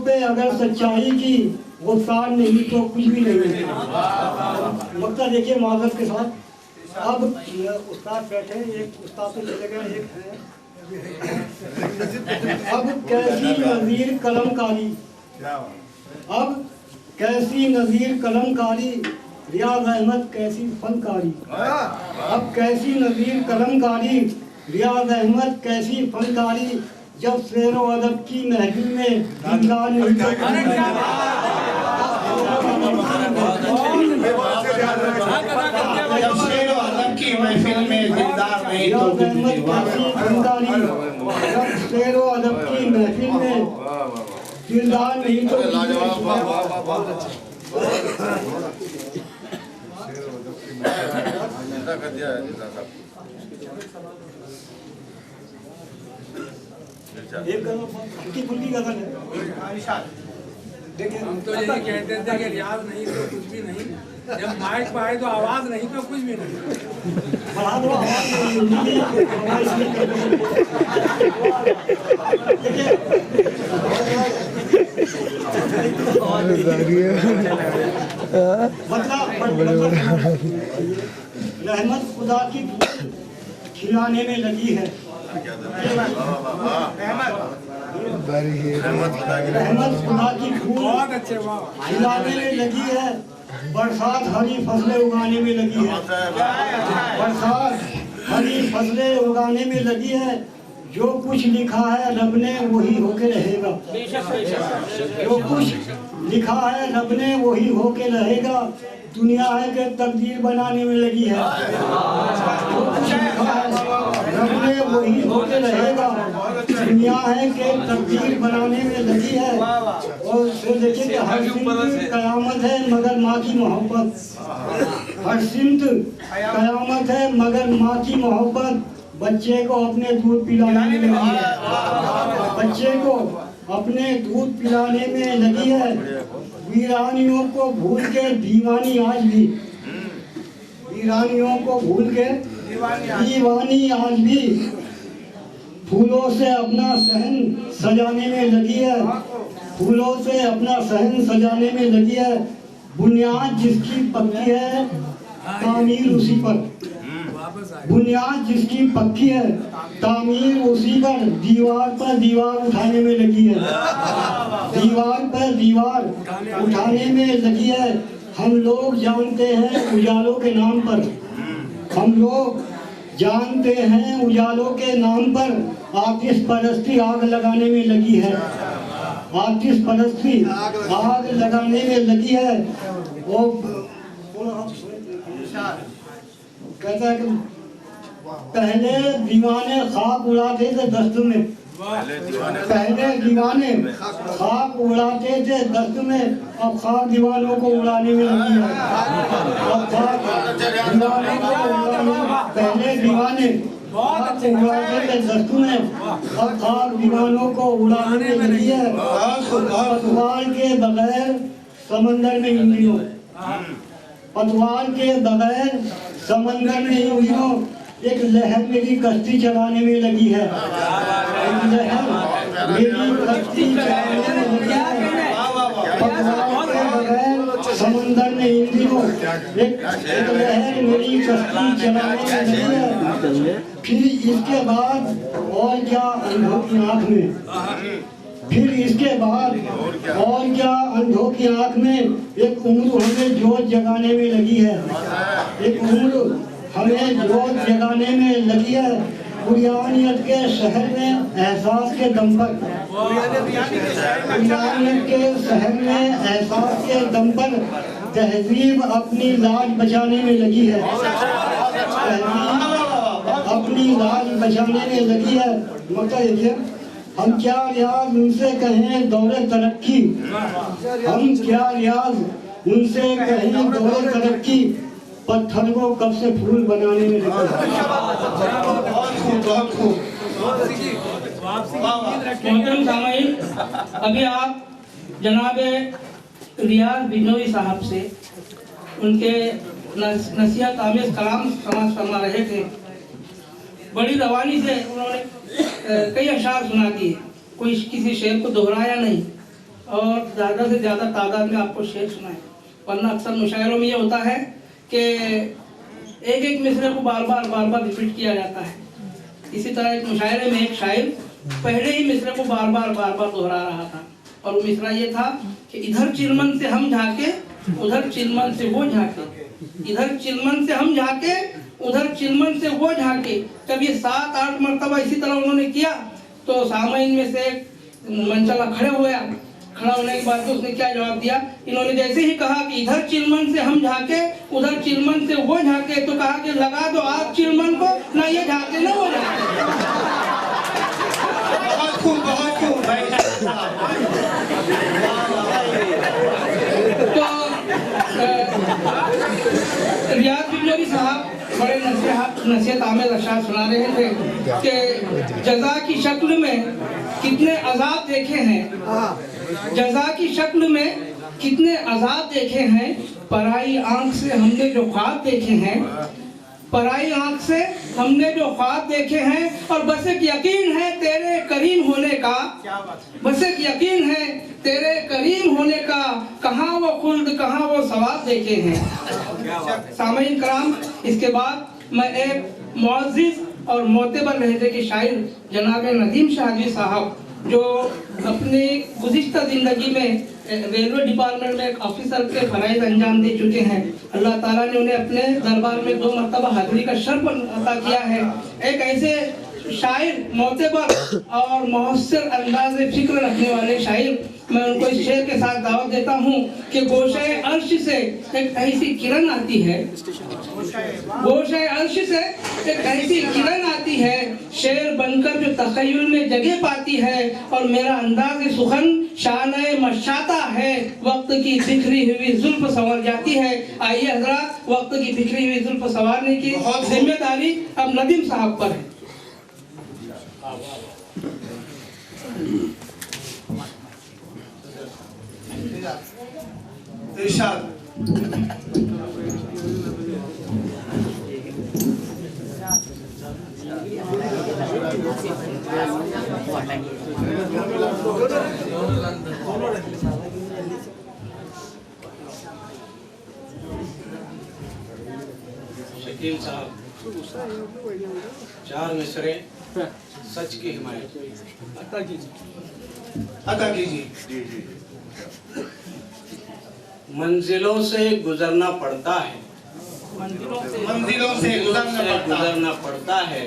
पे अगर सच्चाई की गुफ्तार नहीं तो कुछ भी नहीं है। मक्ता देखिए माजरत के साथ। अब उस्ताद बैठे, एक उस्ताद तो चले गए, एक है। अब कैसी नज़ीर कलमकारी, अब कैसी नज़ीर कलमकारी, रियाज अहमद कैसी फनकारी। अब कैसी नज़ीर कलमकारी, रियाज अहमद कैसी फनकारी, जब शेर व अदब की महफिल में दीदार नहीं तो की महफिल में दिलदार नहीं तो फनकारी, जब शेर व अदब की महफिल में दिलदार नहीं तो एक हल्की फुल्की गजल है। देखिए हम तो यही कहते थे कि रियाज नहीं तो कुछ भी नहीं, जब माइक पे आए तो आवाज नहीं तो कुछ भी नहीं। बढ़ा दो रहमत खुदा की खिलाने में लगी है, रहमत खुदा की फूल बहुत अच्छे, वाह, खिलाने में लगी है, बरसात हरी फसलें उगाने में लगी है, बरसात हरी फसलें उगाने में लगी है। जो कुछ लिखा है रब ने वही होके रहेगा, जो कुछ लिखा है रब ने वही होके रहेगा। दुनिया है कि तकदीर बनाने में लगी है, जो कुछ लिखा है रब ने वही होके रहेगा। दुनिया है कि तकदीर बनाने में लगी है। और फिर देखिए कि हर सिमत कयामत है मगर माँ की मोहब्बत, हर सिमत कयामत है मगर माँ की मोहब्बत। बच्चे को अपने दूध पिलाने में लगी है, बच्चे को अपने दूध पिलाने में लगी है। वीरानियों को भूल के दीवानी आज भी, वीरानियों को भूल के दीवानी आज भी फूलों से अपना सहन सजाने में लगी है, फूलों से अपना सहन सजाने में लगी है। बुनियाद जिसकी पक्की है तामीर उसी पर, बुनियाद जिसकी पक्की है तामीर उसी पर। दीवार पर दीवार उठाने में लगी है, दीवार पर दीवार उठाने में लगी है। हम लोग जानते हैं उजालों के नाम पर, हम लोग जानते हैं उजालों के नाम पर आतिश परस्ती आग लगाने में लगी है, आतिश परस्ती आग लगाने में लगी है। वो कहता है कि पहले दीवाने खाक उड़ाते थे दस्त में, पहले दीवाने खाक उड़ाते थे दस्त में, अब खाक दीवानों को उड़ाने में लगी है। अब खाक दीवानों को उड़ाने, पहले दीवाने खाक उड़ाते थे दस्त में, अब खाक दीवानों को उड़ाने में लगी है। पतवार के बगैर समंदर में इंद्रियों, पतवार के बगैर समंदर में इंद्रियों। एक लहर मेरी कश्ती चलाने में लगी है, एक लहर मेरी कश्ती चलाने में लगी है। पतवार के बगैर समंदर में इंद्रियों, एक लहर मेरी कश्ती चलाने में लगी है। फिर इसके बाद और क्या अंधों की आँख में, फिर इसके बाद और क्या अंधों की आँख में। एक उम्र हमें जोत जगाने में लगी है, एक उम्र हमें जोत जगाने में लगी है। कुरानियत के शहर में एहसास के दम पर, कुरानियत के शहर में एहसास के दम पर तहजीब अपनी लाज बचाने में लगी है, अपनी लाज बचाने में लगी है। मक्ता देखिए, हम क्या रियाज उनसे कहें दौरे तरक्की, हम क्या रियाज उनसे कहें दौरे तरक्की। पत्थर को कब से फूल बनाने में लगे। अभी आप जनाब रियाज बिनोई साहब से उनके नसीहत आमेज कलाम समाज फरमा रहे थे। बड़ी रवानी से उन्होंने कई अशार सुना दिए, कोई किसी शेर को दोहराया नहीं और ज़्यादा से ज़्यादा तादाद में आपको शेर सुनाएं, वरना अक्सर मुशायरों में ये होता है कि एक एक मिसरे को बार बार रिपीट किया जाता है। इसी तरह एक मुशायरे में एक शायर पहले ही मिसरे को बार बार दोहरा रहा था, और वो मिसरा ये था कि इधर चिलमन से हम झाके उधर चिलमन से वो झाके, इधर चिलमन से हम झाके उधर चिलमन से वो झाके। जब ये 7-8 मरतबा इसी तरह उन्होंने किया तो सामईन में से मंचला खड़े हो गया। खड़ा होने के बाद तो उसने क्या जवाब दिया, इन्होंने जैसे ही कहा कि इधर चिलमन से हम झाके उधर चिलमन से वो झाके, तो कहा कि लगा दो आग चिलमन को, ना ये झाके ना वो झाके। बहुत खूब भाई। तो रियाज बिजनौरी साहब बड़े नसीहत आमेज अशार सुना रहे थे कि जजा की शक्ल में कितने अजाब देखे हैं, जजा की शक्ल में कितने अजाब देखे हैं, पराई आंख से हमने जो ख्वाब देखे हैं, पराई आंख से हमने जो ख्वाब देखे हैं, और बस एक यकीन है तेरे करीम होने का, बस एक यकीन है तेरे करीम होने का, कहाँ वो खुल्द कहाँ वो सवाब देखे हैं। सामईन कराम, इसके बाद मैं एक मुअज़्ज़िज़ और मोतबर लहजे के शायर जनाब नदीम शाहजी साहब, जो अपनी गुज़िश्ता ज़िंदगी में रेलवे डिपार्टमेंट में एक ऑफिसर के फराइज़ अंजाम दे चुके हैं, अल्लाह ताला ने उन्हें अपने दरबार में 2 मरतबा हाज़िरी का शर्फ अता किया है। एक ऐसे शायर, मोतबर और मुहस्सिर अंदाज़ फ़िक्र रखने वाले शायर, मैं उनको इस शेर के साथ दावत देता हूँ कि गोशे अर्श से एक ऐसी किरण आती है, गोशे अर्श से एक ऐसी किरण आती है, शेर बनकर जो तख़य्युल में जगह पाती है, और मेरा अंदाज़ सुखन शान-ए मशाता है, वक्त की बिखरी हुई जुल्फ संवर जाती है। आइए हज़रात, वक्त की बिखरी हुई जुल्फ संवारने की जिम्मेदारी अब नदीम साहब पर है। इरशाद। शकील साहब, 4 मिसरे सच की हिमायत अदा कीजिए। मंजिलों से गुजरना पड़ता है, मंजिलों से गुजरना पड़ता है,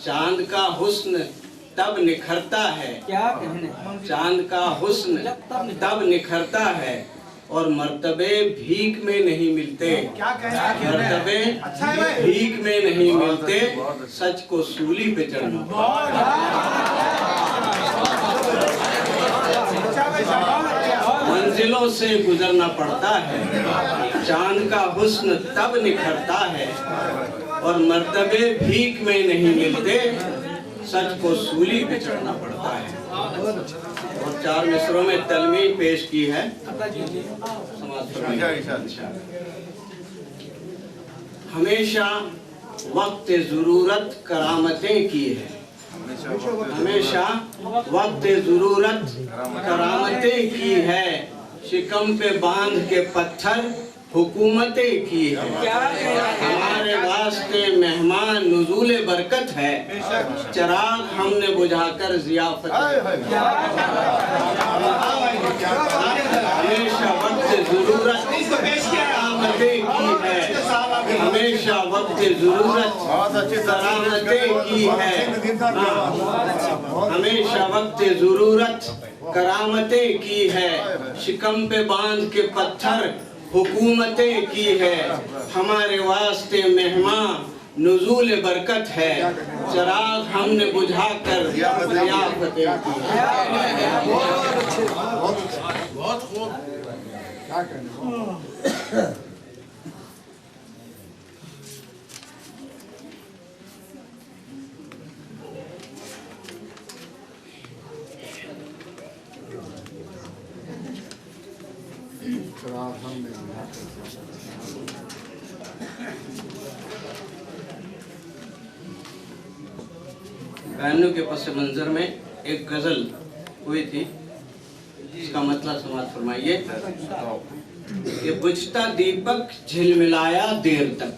चांद का हुस्न तब निखरता है, क्या कहने, चांद का हुस्न तब निखरता है, और मर्तबे भीख में नहीं मिलते, मर्तबे भीख में नहीं मिलते, सच को सूली पे चढ़ना। मंजिलों से गुजरना पड़ता है, चांद का हुस्न तब निखरता है, और मर्तबे भीख में नहीं मिलते, सच को सूली पे चढ़ना पड़ता है। और 4 मिसरों में तलमीन पेश की है। हमेशा वक्त ज़रूरत करामतें की है, हमेशा वक्त ज़रूरत करामतें की है, शिकम पे बांध के पत्थर हुकूमतें की है, हमारे वास्ते मेहमान नुज़ूल बरकत है, चराग हमने बुझाकर ज़ियाफ़त, हमेशा वक्त ज़रूरत करामतें की है, हमेशा वक्त ज़रूरत करामतें की है, हमेशा वक्त ज़रूरत करामतें की है, शिकम पे बांध के पत्थर हुकूमतें की है, हमारे वास्ते मेहमान नुज़ूल बरकत है, चराग हमने बुझाकर ज़ियाफ़तें की है। बहुत खूब। क्या कहने। बयानों के पस मंजर में एक गजल हुई थी, इसका मतलब समाज फरमाइए। ये बुझता दीपक झिलमिलाया देर तक,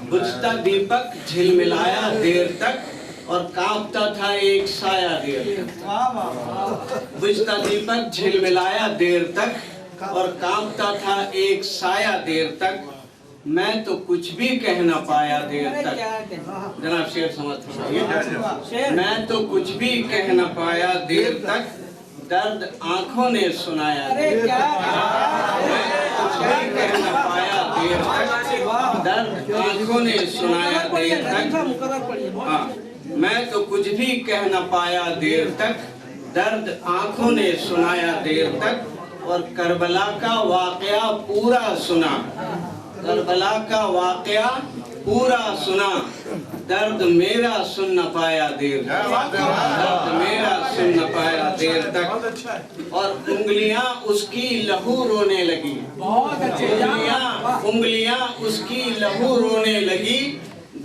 बुझता दीपक झिलमिलाया देर तक और कांपता था एक साया देर तक। बुझता दीपक झिलमिलाया देर तक और कांपता था एक साया देर तक। मैं तो कुछ भी कह न पाया देर तक। जनाब शेर समझ फरमाइए। मैं तो कुछ भी कह न पाया देर तक, दर्द आंखों ने सुनाया देर तक। मैं कुछ भी कह न पाया देर तक, दर्द आंखों ने सुनाया देर तक। हाँ, मैं तो कुछ भी कह न पाया देर तक, दर्द आंखों ने सुनाया देर तक। और करबला का वाकया पूरा सुना, करबला का वाकया पूरा सुना, दर्द मेरा सुन न पाया देर तक, दर्द मेरा सुन न पाया देर तक। और उंगलियां उसकी लहू रोने लगी, उंगलियां उसकी लहू रोने लगी,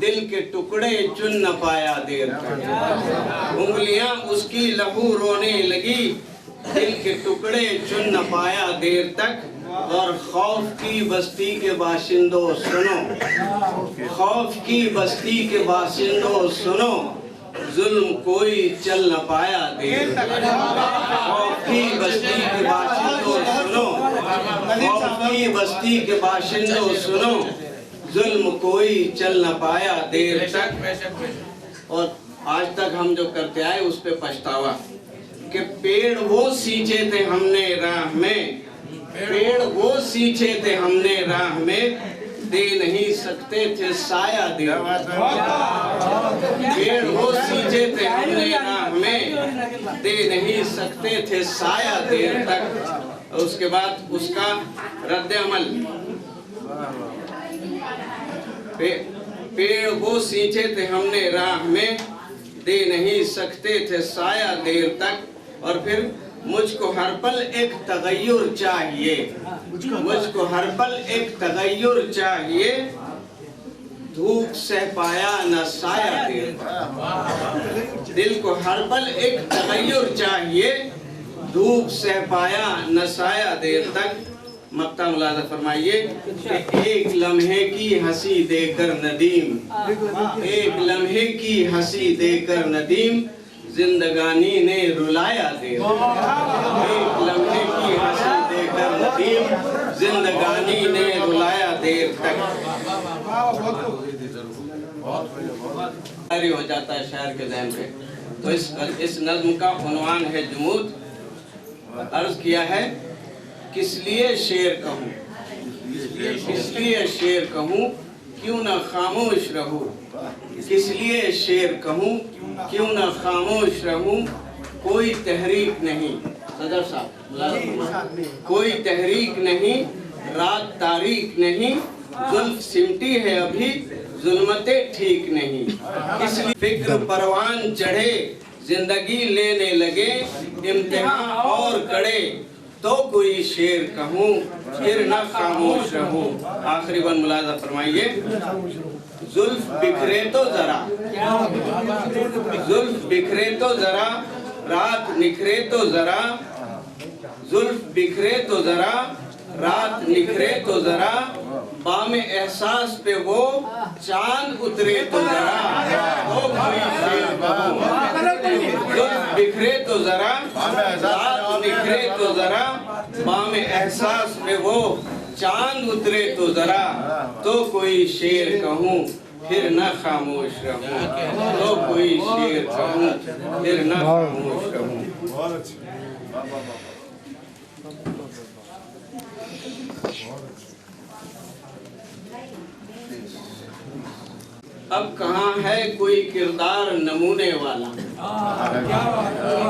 दिल के टुकड़े चुन न पाया देर तक। उंगलियां उसकी लहू रोने लगी, दिल के टुकड़े चुन न पाया देर तक। और खौफ की बस्ती के बाशिंदों सुनो, खौफ की बस्ती के बाशिंदों सुनो, जुल्म कोई चल न पाया देर तक। खौफ की बस्ती के बाशिंदों सुनो, खौफ की बस्ती के बाशिंदों सुनो, जुल्म कोई चल न पाया देर तक। और आज तक हम जो करते आए उस पे पछतावा कि पेड़ वो सींचे थे हमने राह में, पेड़ वो सींचे थे हमने राह में, दे नहीं सकते थे साया देर तक। पेड़ वो सींचे थे हमने राह में, दे नहीं सकते थे साया देर तक। और उसके बाद उसका रद्द अमल, पेड़ वो सींचे थे हमने राह में, दे नहीं सकते थे साया देर तक। और फिर मुझको हर पल एक तगय्युर चाहिए, मुझको हर पल एक तगय्युर चाहिए, धूप सह पाया न साया देर तक। दिल को हर पल एक तगय्युर चाहिए, धूप सह पाया न साया देर तक। मक्ता मुलाजा फरमाइए कि एक लम्हे की हंसी देकर नदीम, एक लम्हे की हंसी देकर नदीम, जिंदगानी ने रुलाया देर तक। एक लम्हे की हंसी देकर नदीम, जिंदगानी ने रुलाया देर तक। हो जाता है शायर के ज़हन पे। तो इस नज्म का उन्वान है जुमूद। अर्ज किया है किस लिए शेर कहूँ, किस लिए शेर कहूँ, क्यों न खामोश रहूं, किस लिए शेर कहूँ, क्यों न खामोश रहूं, कोई तहरीक नहीं। सदर साहब, कोई तहरीक नहीं, रात तारीख नहीं, जुल्फ सिमटी है अभी, जुल्मते ठीक नहीं। इसलिए फिक्र परवान चढ़े, जिंदगी लेने लगे, इम्तिहान और कड़े, तो कोई शेर कहूँ, फिर न खामोश रहूं। आखिरी वन मुलाजा फरमाइए। जुल्फ बिखरे तो जरा, जुल्फ बिखरे तो जरा, रात निखरे तो जरा, जुल्फ बिखरे तो जरा, रात निखरे तो जरा, बामे एहसास पे वो चांद उतरे तो जरा, तो कोई शेर कहूँ। जुल्फ बिखरे तो जरा, रात निखरे तो जरा, बामे एहसास पे वो चांद उतरे तो जरा, तो कोई शेर कहूँ, फिर न खामोश रहूं, तो कोई शेर कहूँ, फिर न खामोश रहूं। अब कहाँ है कोई किरदार नमूने वाला,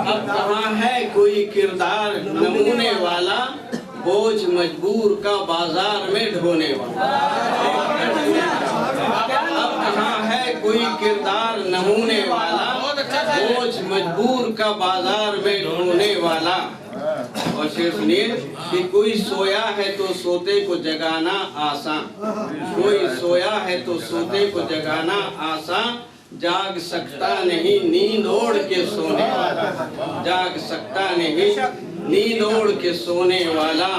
अब कहाँ है कोई किरदार नमूने वाला, बोझ मजबूर का बाजार में ढोने वाला। अब कहाँ है कोई किरदार नमूने वाला, बोझ मजबूर का बाजार में ढोने वाला। और शेर सुनिए कि कोई सोया है तो सोते को जगाना आसान, कोई सोया है तो सोते को जगाना आसान, जाग सकता नहीं नींद ओढ़ के सोने वाला, जाग सकता नहीं नींद ओढ़ के सोने वाला।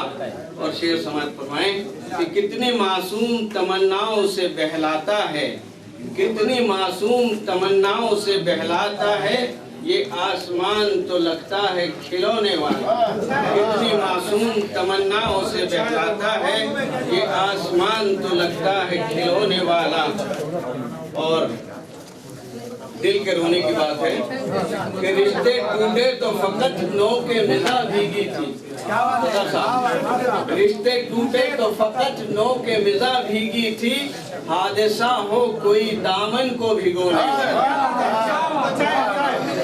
और शेर समाज फरमाएं कि कितनी मासूम तमन्नाओं से बहलाता है, कितनी मासूम तमन्नाओं से बहलाता है, ये आसमान तो लगता है खिलौने वाला। कितनी मासूम तमन्नाओं से बहलाता है, ये आसमान तो लगता है खिलौने वाला। और दिल के रोने की बात है कि रिश्ते टूटे तो फकत नो के मिज़ा भीगी थी। रिश्ते टूटे तो फकत नो के मिज़ा भीगी थी, हादसा हो कोई दामन को भिगोने।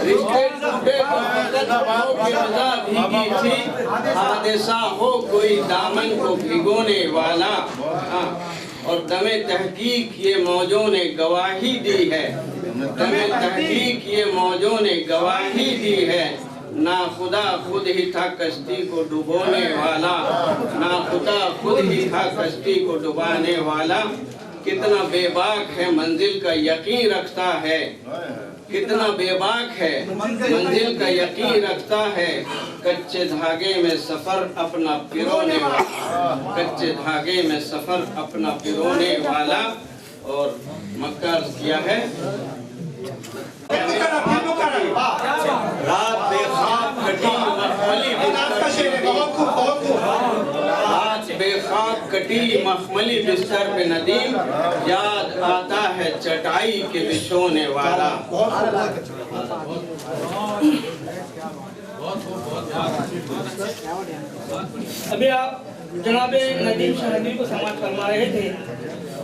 रिश्ते टूटे तो फकत नो के मिज़ा भीगी थी, हादसा हो कोई दामन को भिगोने वाला। और दमे तहकीक ये मौजों ने गवाही दी है, दमे तहकीक ये मौजों ने गवाही दी है। ना खुदा खुद ही था कश्ती को डुबोने वाला, ना खुदा खुद ही था कश्ती को डुबाने वाला। कितना बेबाक है मंजिल का यकीन रखता है, कितना बेबाक है मंजिल का यकीन रखता है। कच्चे धागे में सफर अपना पिरोने वाला, कच्चे धागे में सफर अपना पिरोने वाला। और मक्का अर्ज किया है रात बेखाब कटी मखमली रात बेखाब कटी मखमली बिस्तर पे नदीम, याद आता है चटाई के बिछोने वाला। अभी आप जनाब नदीम शहरी को समाज फरमा रहे थे,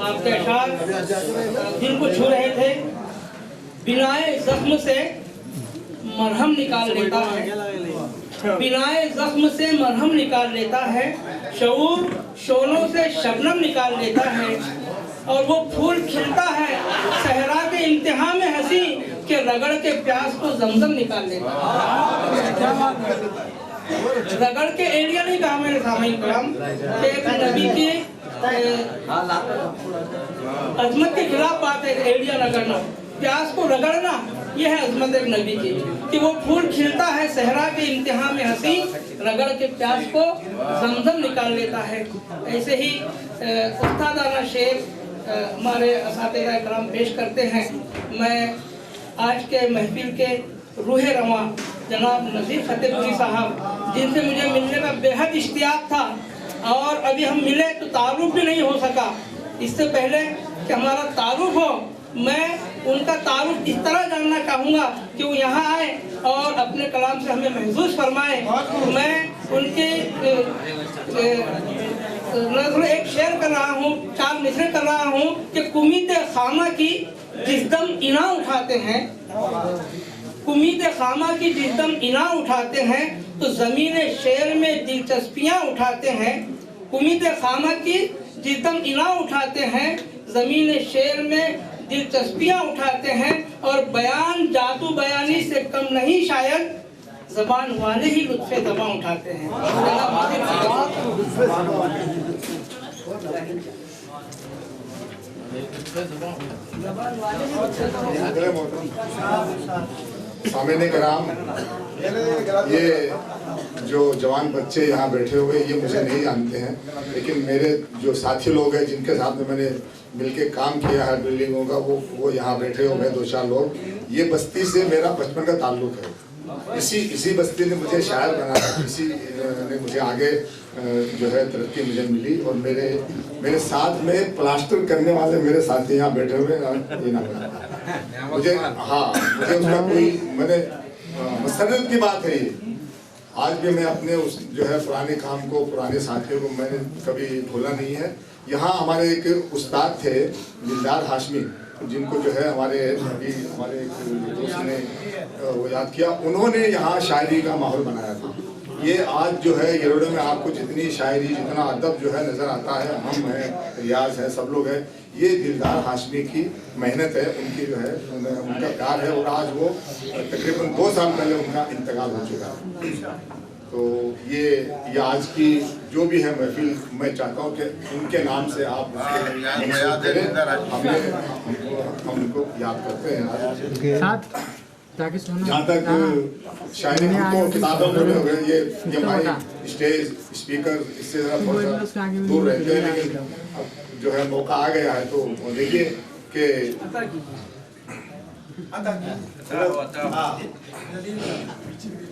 आपके अशार दिल को छू रहे थे। बिनाए जख्म से मरहम निकाल लेता है, बिनाए जख्म से मरहम निकाल लेता है, शऊर शोलों से शबनम निकाल लेता है। और वो फूल खिलता है सहरा के इंतहा में हंसी के रगड़ के प्यास को जमजम निकाल लेता है। रगड़ के एरिया नहीं कहा मेरे सामने कलाम कि एक नबी की अजमत के खिलाफ बात है। एरिया रगड़ना, प्यास को रगड़ना, यह है अजमत एक नबी की कि वो फूल खिलता है सहरा के इंतहा में हंसी, रगड़ के प्यास को जमजम निकाल लेता है। ऐसे ही उस्तादाना शेर हमारे असातिज़ा कराम पेश करते हैं। मैं आज के महफिल के रूह रवां जनाब नज़ीर फतेहपुरी साहब, जिनसे मुझे मिलने का बेहद इश्तियाक था और अभी हम मिले तो तारुफ भी नहीं हो सका। इससे पहले कि हमारा तारुफ हो, मैं उनका तारुफ इस तरह जानना चाहूँगा कि वो यहाँ आए और अपने कलाम से हमें महसूस फरमाए। मैं उनके एक शेर कर रहा हूँ, 4 मिसरे कर रहा हूँ कि कुमीत खामा की जिसदम इना उठाते हैं, कुमीत खामा की जिसदम इना उठाते हैं तो ज़मीन शेर में दिलचस्पियाँ उठाते हैं। कुमीत खामा की जिसदम इना उठाते हैं, ज़मीन शेर में दिलचस्पियाँ उठाते हैं। और बयान जादू बयानी से कम नहीं शायद, ज़बान वाले ही लुत्फ़े ज़बां उठाते हैं। सामने कराम, ये जो जवान बच्चे यहाँ बैठे हुए ये मुझे नहीं जानते हैं, लेकिन मेरे जो साथी लोग हैं जिनके साथ में मैंने मिलके काम किया है बिल्डिंगों का, वो यहाँ बैठे हुए हैं 2-4 लोग। ये बस्ती से मेरा बचपन का ताल्लुक है। इसी बस्ती ने मुझे शायर बनाया, इसी ने मुझे आगे जो है तरक्की मुझे मिली। और मेरे साथ में प्लास्टर करने वाले मेरे साथी यहाँ बैठे हुए मुझे उसका कोई मैंने मसरत की बात है ये। आज भी मैं अपने उस जो है पुराने काम को, पुराने साथियों को मैंने कभी भूला नहीं है। यहाँ हमारे एक उस्ताद थे दिलदार हाशमी, जिनको जो है हमारे दोस्त ने वो याद किया, उन्होंने यहाँ शायरी का माहौल बनाया था। ये आज जो है येरोडे में आपको जितनी शायरी, जितना अदब जो है नज़र आता है, हम हैं, रियाज है, सब लोग हैं, ये दिलदार हाशमी की मेहनत है, उनकी जो है उनका प्यार है। और आज वो तकरीबन 2 साल पहले उनका इंतकाल हो चुका है। तो ये आज की जो भी है महफिल, मैं चाहता हूँ कि उनके नाम से आप हम उनको याद करते हैं। जहाँ तक शायरी हमको किताबों में हो गए, ये माइक स्टेज स्पीकर इससे जरा थोड़ा सा दूर रहते हैं, लेकिन अब जो है मौका आ गया है तो देखिए कि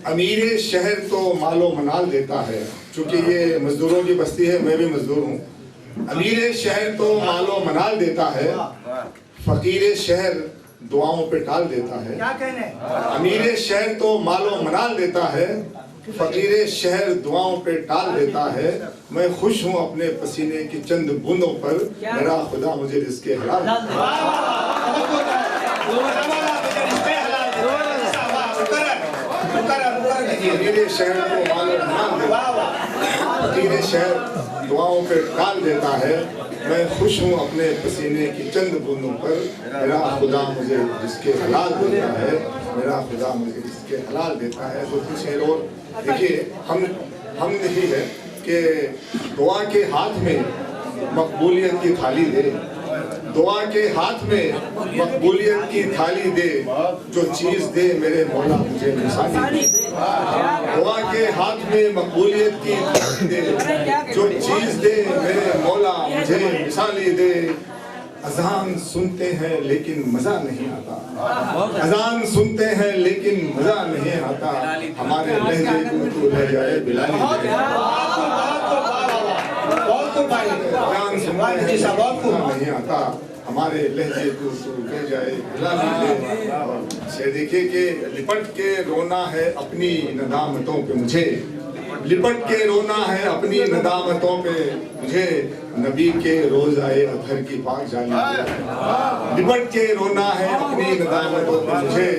अमीर शहर तो मालो मनाल देता है, चूंकि ये मजदूरों की बस्ती है, मैं भी मजदूर हूँ। अमीर शहर तो मालो मनाल देता है, फकीर शहर दुआओं पे टाल देता है। क्या कहने? अमीर शहर तो मालो मनाल देता है, फकीर शहर दुआओं पे टाल देता है। मैं खुश हूँ अपने पसीने की चंद बूंदों पर, मेरा खुदा मुझे रिज़्क़े हलाल अमीर शहर तो मालो मनाल देता है, फकीर शहर दुआओं पे टाल देता है। मैं खुश हूँ अपने पसीने की चंद बूंदों पर, मेरा खुदा मुझे रिज़्क़े हलाल देता है, मेरा खुदा मुझे रिज़्क़े हलाल देता है। तो कुछ शेर और देखिए, हम यही है कि दुआ के हाथ में मकबूलियत की थाली दे, दुआ के हाथ में मकबूलियत की थाली दे, जो चीज़ दे मेरे मौला मुझे मिसाली दे। दुआ के हाथ में मकबूलियत की थाली दे, जो चीज़ दे मेरे मौला मुझे मिसाली दे। अजान सुनते हैं लेकिन मज़ा नहीं आता, अजान सुनते हैं लेकिन मज़ा नहीं आता, हमारे लहजे को तो रह जाए बिलाली दे। अजान सुनते हैं नहीं आता, हमारे लहजे को तो रह जाए बिलाली दे। से देखिए कि लिपट के रोना है अपनी नदामतों पे मुझे, लिपट के रोना है अपनी नदामतों पे मुझे, नबी के रोज आए अतहर की पाक जाली दे। लिपट के रोना है अपनी नदामतों पे मुझे,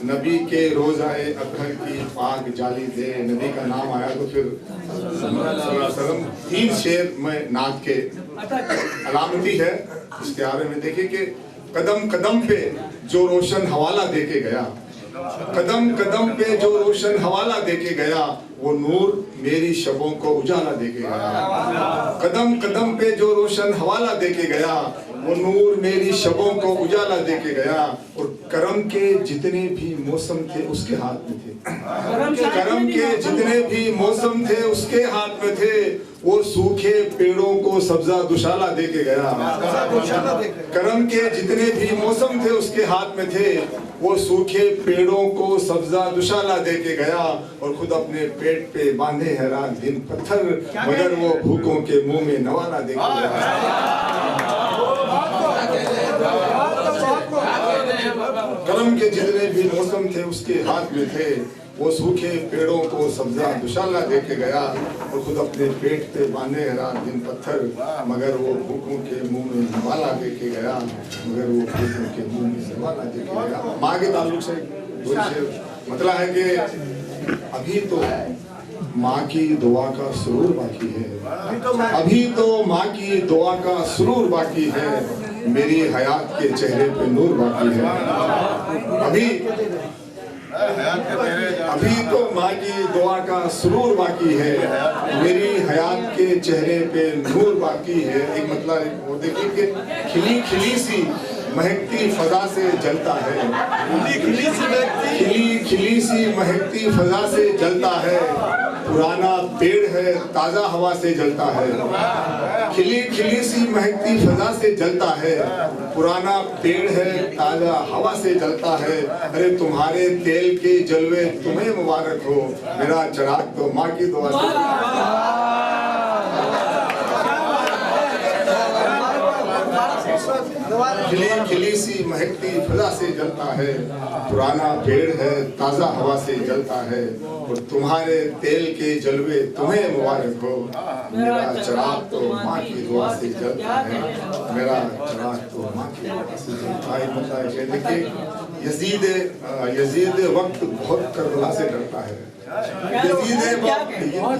नबी के रोज आए अतहर की पाक जाली दे। नबी का नाम आया तो फिर सल्लल्लाहु 3 शेर में नात के अलामती है। इसके आगे में देखिए कि कदम कदम पे जो रोशन हवाला दे के गया, कदम कदम पे जो रोशन हवाला दे के गया, वो नूर मेरी शबों को उजाला दे के गया। कदम कदम पे जो रोशन हवाला दे के गया, वो नूर मेरी शबों को उजाला दे के गया। और करम के जितने भी मौसम थे उसके हाथ में थे, करम के जितने भी मौसम थे उसके हाथ में थे। वो सूखे पेड़ों को सब्जा दुशाला दे के गया, करम के जितने भी मौसम थे उसके हाथ में थे। वो सूखे पेड़ों को सब्जा दुशाला दे के गया, और खुद अपने पेट पे बांधे है रात दिन पत्थर, मगर वो भूखों के मुंह में नवाला दे के गया। करम के जितने भी मौसम थे उसके हाथ में थे, वो सूखे पेड़ों को सब्जा दुशाला दे के गया, और खुद अपने पेट पे बांधे रात दिन पत्थर, मगर वो भूखों के मुंह में नवाला दे के गया, मगर वो भूखों के मुंह में नवाला दे के गया। माँ के ताल्लुक से मतलब है कि अभी तो माँ की दुआ का सुरूर बाकी है, अभी तो माँ की दुआ का सुरूर बाकी है, मेरी हयात के चेहरे पे नूर बाकी है। अभी तो माँ की दुआ का सुरूर बाकी है, मेरी हयात के चेहरे पे नूर बाकी है। एक मतलब वो देखिए कि खिली खिली सी महकती फजा से जलता है, खिली खिली सी महकती फजा से जलता है, पुराना पेड़ है ताजा हवा से जलता है। खिली खिली सी महकती फजा से जलता है, पुराना पेड़ है ताजा हवा से जलता है। अरे तुम्हारे तेल के जलवे तुम्हें मुबारक हो, मेरा चिराग तो माँ की दुआ से। खिली खिली सी महकती फजा से जलता है, पुराना पेड़ है ताजा हवा से जलता है, और तुम्हारे तेल के जलवे तुम्हें मुबारक हो, मेरा चिराग तो माँ की दुआ से जलता है, मेरा चिराग तो माँ की दुआ से जलता है। मतलब है देखिए यजीद वक्त बहुत करबला से डरता है,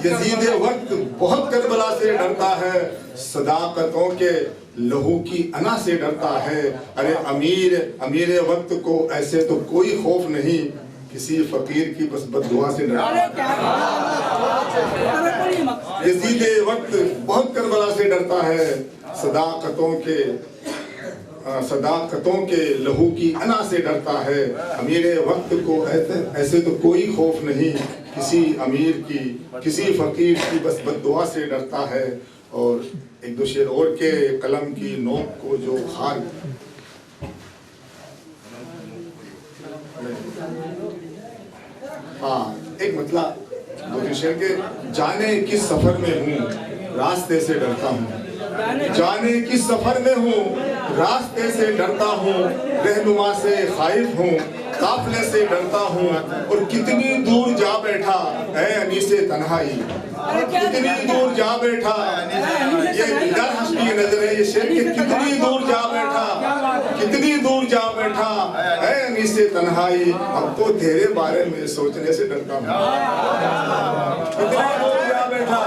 यजीद वक्त बहुत करबला से डरता है, सदाकतों के लहू की अना से डरता है। अरे अमीर वक्त को ऐसे तो कोई खौफ नहीं, किसी फकीर की बस बद्दुआ से डरता है। यजीद वक्त बहुत करबला से डरता है, सदाकतों के सदाकतों के लहू की अना से डरता है। अमीर वक्त को ऐसे तो कोई खौफ नहीं, किसी अमीर की किसी फकीर की बस बद्दुआ से डरता है। और एक दो शेर और के कलम की नोक को जो खार एक मतलब दो तीन शेर के, जाने किस सफर में हूँ रास्ते से डरता हूँ, जाने किस सफर में हूँ रास्ते से डरता हूँ, रहनुमा से खाइफ हूँ काफले से डरता हूँ। और कितनी दूर जा बैठा है अनीसे तन्हाई, कितनी दूर जा बैठा, ये डर हंसती नजर है ये शेर के, कितनी दूर जा बैठा, कितनी दूर जा बैठा है अनीसे तन्हाई, अब तो तेरे बारे में सोचने से डरता हूँ। कितनी दूर जा बैठा,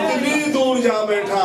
कितनी दूर जा बैठा